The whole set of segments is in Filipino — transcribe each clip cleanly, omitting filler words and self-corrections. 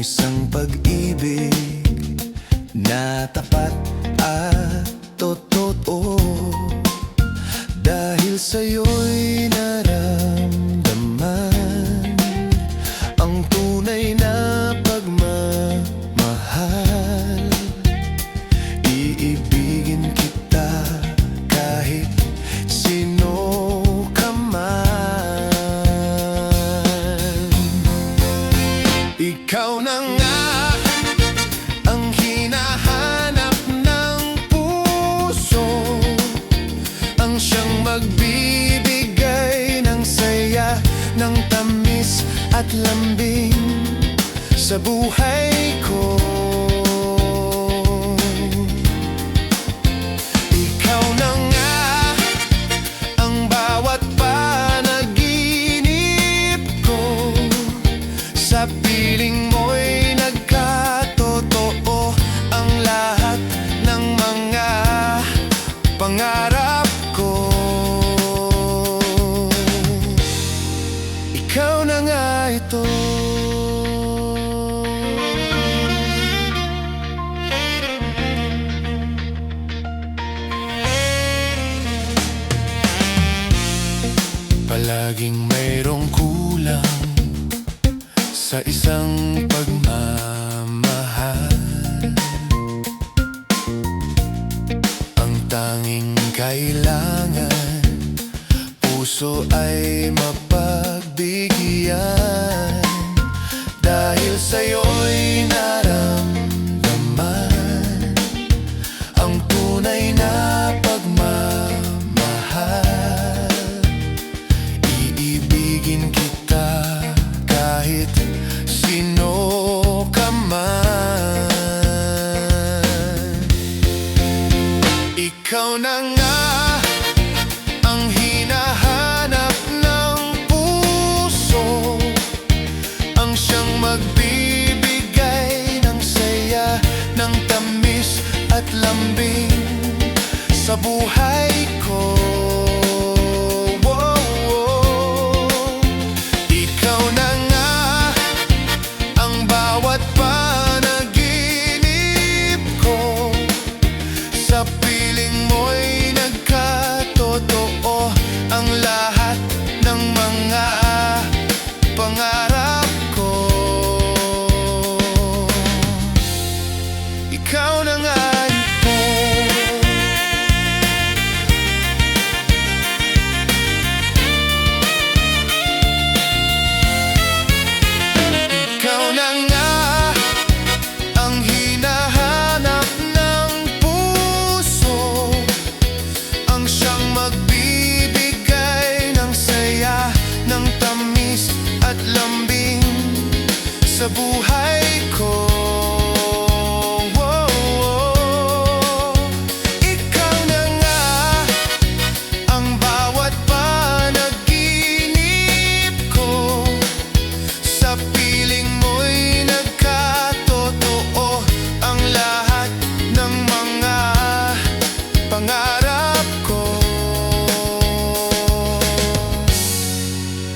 isang pag-ibig na tapat at totoo. Dahil sa'yo'y naramdaman ang tunay na pagmamahal. Iibigin kita kahit sino ka man. Ikaw na nga ang hinahanap ng puso, ang siyang magbibigay ng saya, ng tamis at lambing sa buhay ko. Ikaw na nga ang bawat panaginip ko, sa piling mo'y nagkatotoo ang lahat ng mga pangarap ko. Ikaw na nga ito. Palaging mayroong kulang sa isang pagmamahal. Ang tanging kailangan, puso ay mapagbigyan. Dahil sa'yo'y naramdaman ang tunay na pagmamahal. Iibigin kita kahit sino ka man. Ikaw na nga ang hinahanap ng puso, ang siyang magbibigay ng saya, ng tamis at lambing sa buhay ko. Ikaw na nga ang bawat panaginip ko, sa piling mo'y nagkatotoo ang lahat ng mga pangarap ko. Ikaw na nga ito. Ikaw na nga ang hinahanap ng puso, ang siyang magbibigay ng saya, ng tamis at lambing sa buhay ko. Ikaw na nga ang bawat panaginip ko, sa piling mo'y nagkatotoo ang lahat ng mga pangarap ko.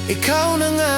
Ikaw na nga